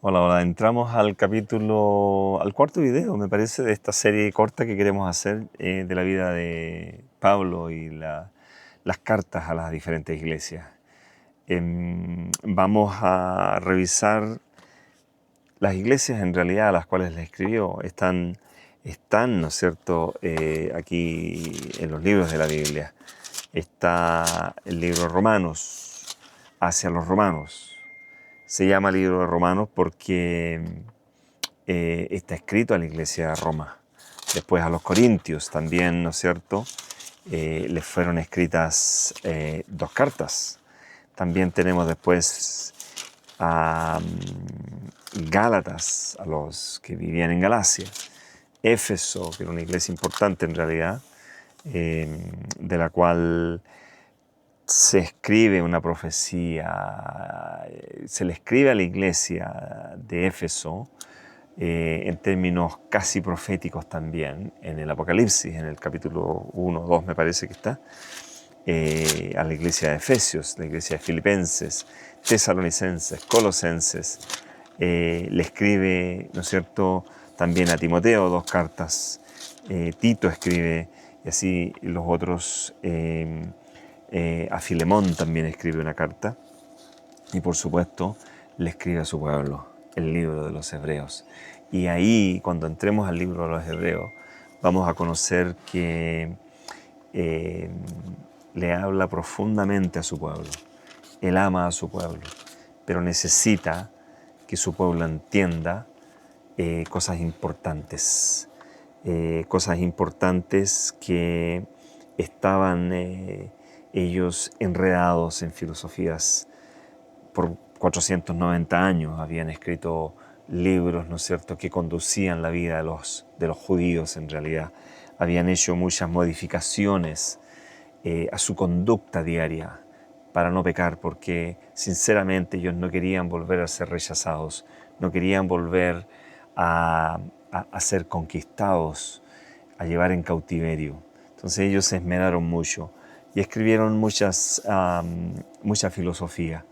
Hola, hola. Entramos al cuarto video, me parece, de esta serie corta que queremos hacer de la vida de Pablo y las cartas a las diferentes iglesias. Vamos a revisar las iglesias en realidad a las cuales le escribió. Están, ¿no es cierto?, aquí en los libros de la Biblia. Está el libro de Romanos, hacia los romanos. Se llama libro de Romanos porque está escrito a la iglesia de Roma. Después a los corintios también, ¿no es cierto? Les fueron escritas dos cartas. También tenemos después a Gálatas, a los que vivían en Galacia. Éfeso, que era una iglesia importante en realidad, de la cual se escribe una profecía, se le escribe a la iglesia de Éfeso en términos casi proféticos también, en el Apocalipsis, en el capítulo 1, 2 me parece que está, a la iglesia de Efesios, la iglesia de Filipenses, Tesalonicenses, Colosenses, le escribe, ¿no es cierto?, también a Timoteo dos cartas, Tito escribe, y así los otros, a Filemón también escribe una carta, y por supuesto le escribe a su pueblo, el libro de los Hebreos. Y ahí, cuando entremos al libro de los Hebreos, vamos a conocer que le habla profundamente a su pueblo. Él ama a su pueblo, pero necesita que su pueblo entienda cosas importantes que estaban ellos enredados en filosofías por 490 años. Habían escrito libros, ¿no es cierto?, que conducían la vida de los judíos en realidad. Habían hecho muchas modificaciones a su conducta diaria para no pecar, porque sinceramente ellos no querían volver a ser rechazados, no querían volver a ser conquistados, a llevar en cautiverio. Entonces ellos se esmeraron mucho y escribieron mucha filosofía.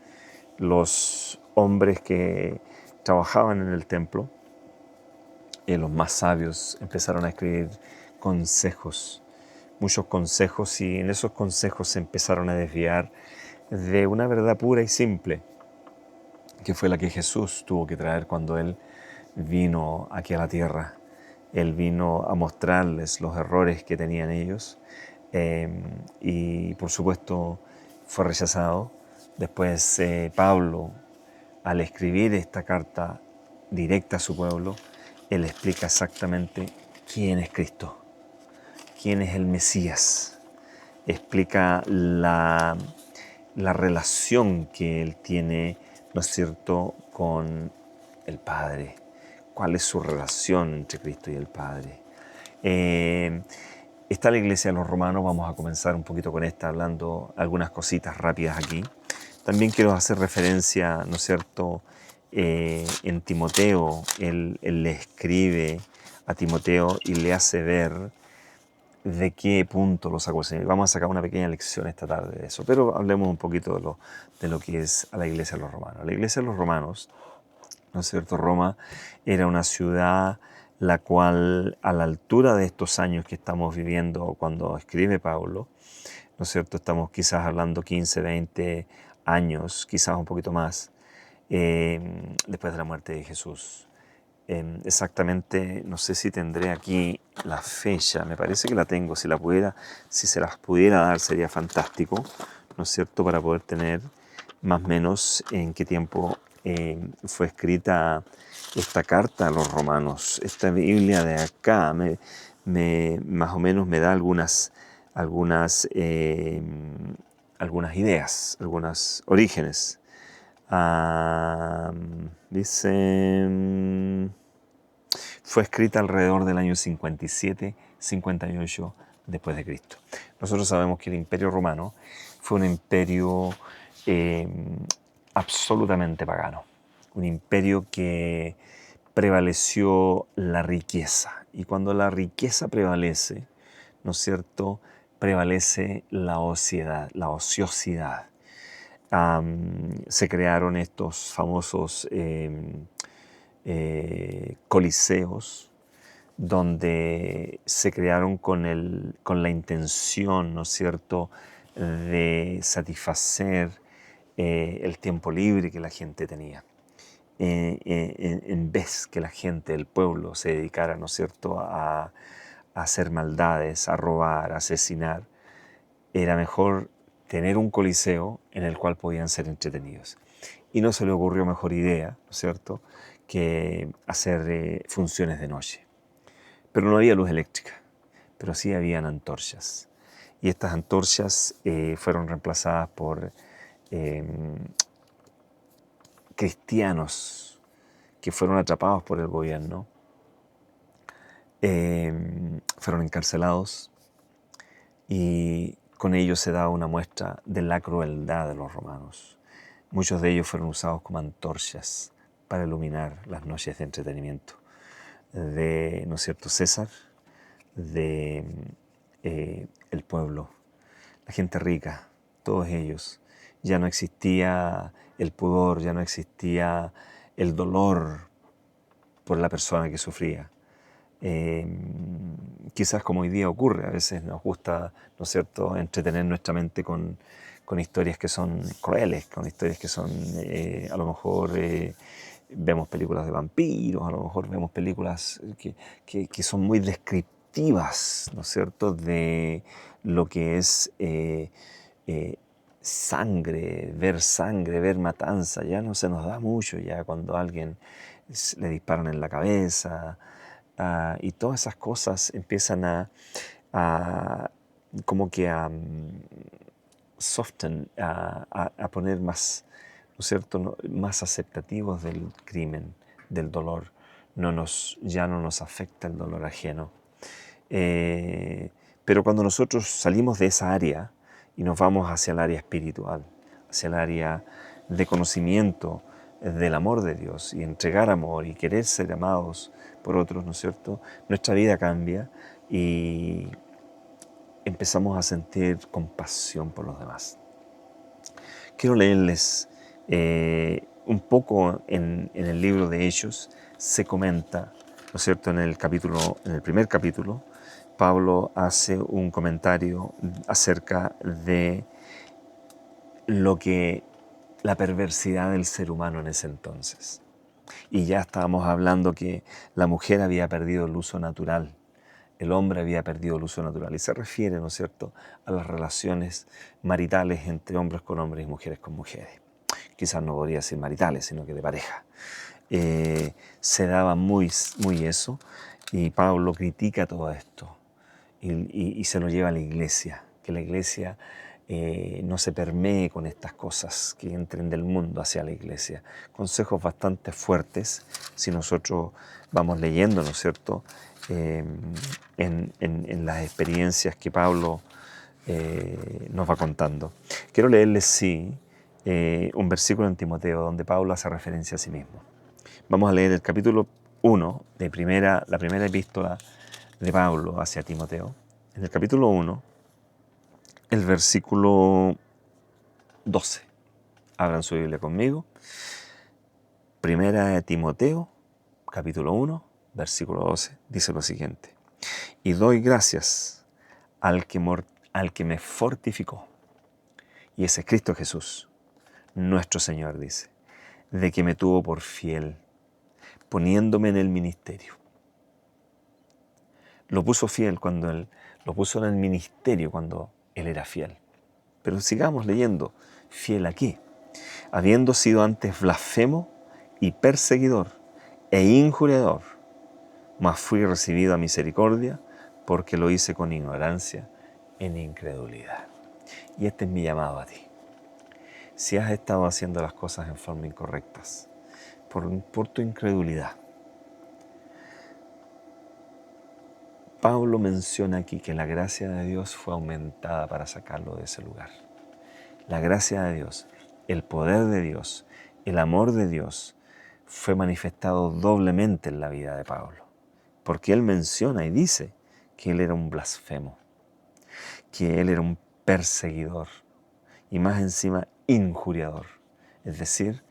Los hombres que trabajaban en el templo, los más sabios, empezaron a escribir consejos, muchos consejos, y en esos consejos se empezaron a desviar de una verdad pura y simple, que fue la que Jesús tuvo que traer cuando Él vino aquí a la tierra. Él vino a mostrarles los errores que tenían ellos y por supuesto fue rechazado. Después Pablo, al escribir esta carta directa a su pueblo, él explica exactamente quién es Cristo, quién es el Mesías. Explica la relación que él tiene, ¿no es cierto?, con el Padre. ¿Cuál es su relación entre Cristo y el Padre? Está la iglesia de los romanos, vamos a comenzar un poquito con esta, hablando algunas cositas rápidas aquí. También quiero hacer referencia, ¿no es cierto?, en Timoteo, él le escribe a Timoteo y le hace ver de qué punto lo sacó el Señor. Vamos a sacar una pequeña lección esta tarde de eso, pero hablemos un poquito de lo que es a la iglesia de los romanos. La iglesia de los romanos, ¿no es cierto?, Roma era una ciudad la cual, a la altura de estos años que estamos viviendo cuando escribe Pablo, ¿no es cierto?, estamos quizás hablando 15, 20 años, quizás un poquito más, después de la muerte de Jesús. Exactamente, no sé si tendré aquí la fecha, me parece que la tengo, si se las pudiera dar sería fantástico, ¿no es cierto?, para poder tener más o menos en qué tiempo fue escrita esta carta a los romanos. Esta Biblia de acá más o menos me da algunas ideas, algunos orígenes. Dice, fue escrita alrededor del año 57, 58 después de Cristo. Nosotros sabemos que el Imperio Romano fue un imperio absolutamente pagano, un imperio que prevaleció la riqueza. Y cuando la riqueza prevalece, ¿no es cierto?, prevalece la ociosidad. Se crearon estos famosos coliseos donde se crearon con la intención, ¿no es cierto?, de satisfacer el tiempo libre que la gente tenía. En vez que la gente, el pueblo, se dedicara, ¿no es cierto?, a hacer maldades, a robar, a asesinar, era mejor tener un coliseo en el cual podían ser entretenidos. Y no se le ocurrió mejor idea, ¿no es cierto?, que hacer funciones de noche. Pero no había luz eléctrica, pero sí habían antorchas. Y estas antorchas fueron reemplazadas por cristianos que fueron atrapados por el gobierno, fueron encarcelados, y con ello se daba una muestra de la crueldad de los romanos. Muchos de ellos fueron usados como antorchas para iluminar las noches de entretenimiento de, ¿no es cierto?, César, de el pueblo, la gente rica, todos ellos. Ya no existía el pudor, ya no existía el dolor por la persona que sufría. Quizás como hoy día ocurre, a veces nos gusta, ¿no es cierto?, entretener nuestra mente con historias que son crueles, con historias que son, a lo mejor vemos películas de vampiros, a lo mejor vemos películas que son muy descriptivas, ¿no es cierto?, de lo que es sangre, ver matanza. Ya no se nos da mucho ya cuando a alguien le disparan en la cabeza, y todas esas cosas empiezan a como que a soften, a poner más, ¿no es cierto?, más aceptativos del crimen, del dolor. Ya no nos afecta el dolor ajeno. Pero cuando nosotros salimos de esa área y nos vamos hacia el área espiritual, hacia el área de conocimiento del amor de Dios, y entregar amor y querer ser amados por otros, ¿no es cierto?, nuestra vida cambia y empezamos a sentir compasión por los demás. Quiero leerles un poco en el libro de Hechos. Se comenta, ¿no es cierto?, en el primer capítulo, Pablo hace un comentario acerca de la perversidad del ser humano en ese entonces. Y ya estábamos hablando que la mujer había perdido el uso natural, el hombre había perdido el uso natural. Y se refiere, ¿no es cierto?, a las relaciones maritales entre hombres con hombres y mujeres con mujeres. Quizás no podría ser maritales, sino que de pareja. Se daba muy eso, y Pablo critica todo esto y se lo lleva a la iglesia, que la iglesia no se permee con estas cosas que entren del mundo hacia la iglesia. Consejos bastante fuertes si nosotros vamos leyendo, ¿no es cierto?, en las experiencias que Pablo nos va contando. Quiero leerles, un versículo en Timoteo donde Pablo hace referencia a sí mismo. Vamos a leer el capítulo 1 de la primera epístola de Pablo hacia Timoteo. En el capítulo 1, el versículo 12. Abran su Biblia conmigo. Primera de Timoteo, capítulo 1, versículo 12, dice lo siguiente: y doy gracias al que me fortificó, y ese es Cristo Jesús, nuestro Señor, dice, de que me tuvo por fiel, poniéndome en el ministerio. Lo puso fiel lo puso en el ministerio cuando Él era fiel. Pero sigamos leyendo. ¿Fiel a qué? Habiendo sido antes blasfemo y perseguidor e injuriador, mas fui recibido a misericordia porque lo hice con ignorancia en incredulidad. Y este es mi llamado a ti. Si has estado haciendo las cosas en forma incorrectas, por tu incredulidad, Pablo menciona aquí que la gracia de Dios fue aumentada para sacarlo de ese lugar. La gracia de Dios, el poder de Dios, el amor de Dios fue manifestado doblemente en la vida de Pablo. Porque él menciona y dice que él era un blasfemo, que él era un perseguidor y más encima injuriador. Es decir,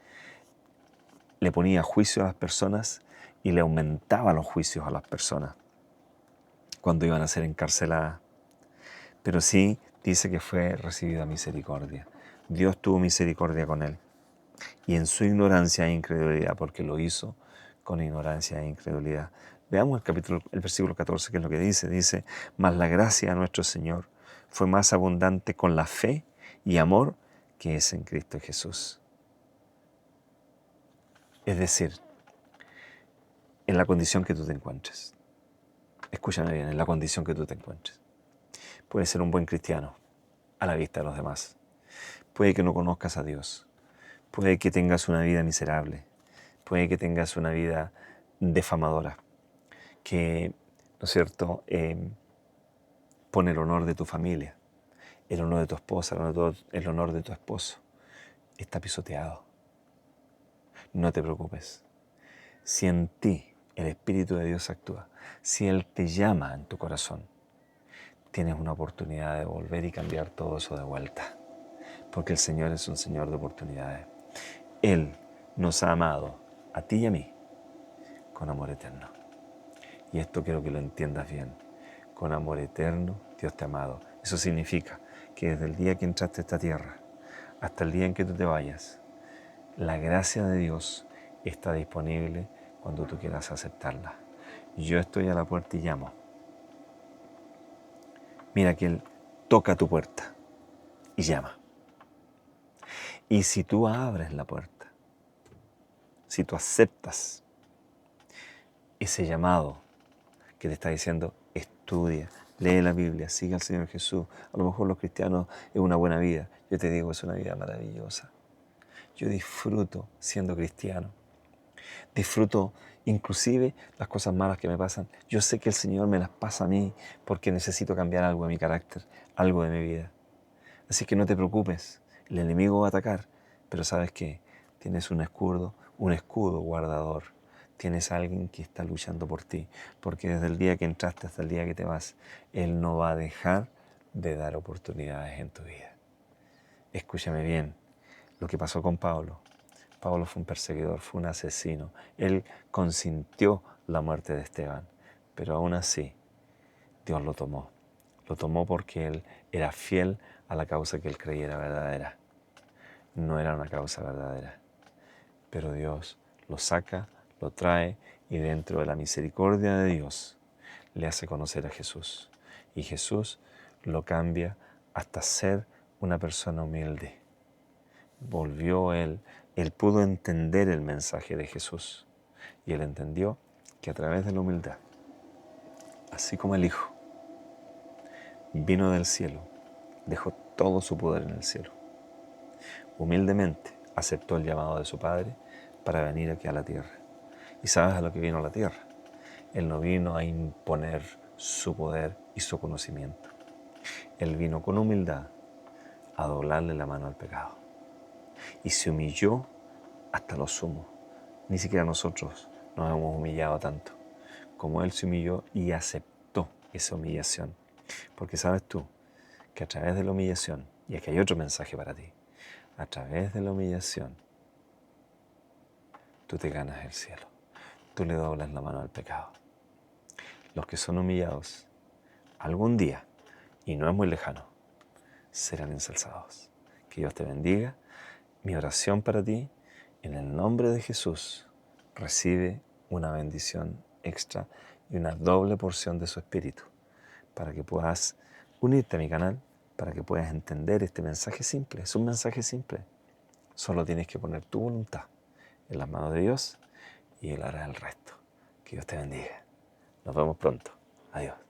le ponía juicio a las personas y le aumentaba los juicios a las personas cuando iban a ser encarceladas. Pero sí dice que fue recibida misericordia. Dios tuvo misericordia con él. Y en su ignorancia e incredulidad, porque lo hizo con ignorancia e incredulidad. Veamos el versículo 14, que es lo que dice. Dice, mas la gracia de nuestro Señor fue más abundante con la fe y amor que es en Cristo Jesús. Es decir, en la condición que tú te encuentres. Escúchame bien, en la condición que tú te encuentres. Puedes ser un buen cristiano a la vista de los demás. Puede que no conozcas a Dios. Puede que tengas una vida miserable. Puede que tengas una vida defamadora. Que, ¿no es cierto?, pone el honor de tu familia, el honor de tu esposa, el honor de tu esposo. Está pisoteado. No te preocupes. Si en ti el Espíritu de Dios actúa, si Él te llama en tu corazón, tienes una oportunidad de volver y cambiar todo eso de vuelta. Porque el Señor es un Señor de oportunidades. Él nos ha amado, a ti y a mí, con amor eterno. Y esto quiero que lo entiendas bien. Con amor eterno Dios te ha amado. Eso significa que desde el día que entraste a esta tierra hasta el día en que tú te vayas, la gracia de Dios está disponible cuando tú quieras aceptarla. Yo estoy a la puerta y llamo. Mira que Él toca tu puerta y llama. Y si tú abres la puerta, si tú aceptas ese llamado que te está diciendo, estudia, lee la Biblia, sigue al Señor Jesús. A lo mejor los cristianos es una buena vida. Yo te digo, es una vida maravillosa. Yo disfruto siendo cristiano. Disfruto inclusive las cosas malas que me pasan. Yo sé que el Señor me las pasa a mí porque necesito cambiar algo de mi carácter, algo de mi vida. Así que no te preocupes, el enemigo va a atacar, pero ¿sabes qué? Tienes un escudo guardador. Tienes a alguien que está luchando por ti, porque desde el día que entraste hasta el día que te vas, Él no va a dejar de dar oportunidades en tu vida. Escúchame bien, lo que pasó con Pablo. Pablo fue un perseguidor, fue un asesino. Él consintió la muerte de Esteban, pero aún así Dios lo tomó. Lo tomó porque él era fiel a la causa que él creyera verdadera. No era una causa verdadera, pero Dios lo saca, lo trae y dentro de la misericordia de Dios le hace conocer a Jesús. Y Jesús lo cambia hasta ser una persona humilde. Volvió él pudo entender el mensaje de Jesús y él entendió que a través de la humildad, así como el Hijo vino del cielo, dejó todo su poder en el cielo. Humildemente aceptó el llamado de su Padre para venir aquí a la tierra. ¿Y sabes a lo que vino a la tierra? Él no vino a imponer su poder y su conocimiento. Él vino con humildad a doblarle la mano al pecado. Y se humilló hasta lo sumo. Ni siquiera nosotros nos hemos humillado tanto como Él se humilló y aceptó esa humillación. Porque sabes tú que a través de la humillación, y aquí hay otro mensaje para ti, a través de la humillación, tú te ganas el cielo. Tú le doblas la mano al pecado. Los que son humillados, algún día, y no es muy lejano, serán ensalzados. Que Dios te bendiga. Mi oración para ti, en el nombre de Jesús, recibe una bendición extra y una doble porción de su Espíritu, para que puedas unirte a mi canal, para que puedas entender este mensaje simple. Es un mensaje simple. Solo tienes que poner tu voluntad en las manos de Dios y Él hará el resto. Que Dios te bendiga. Nos vemos pronto. Adiós.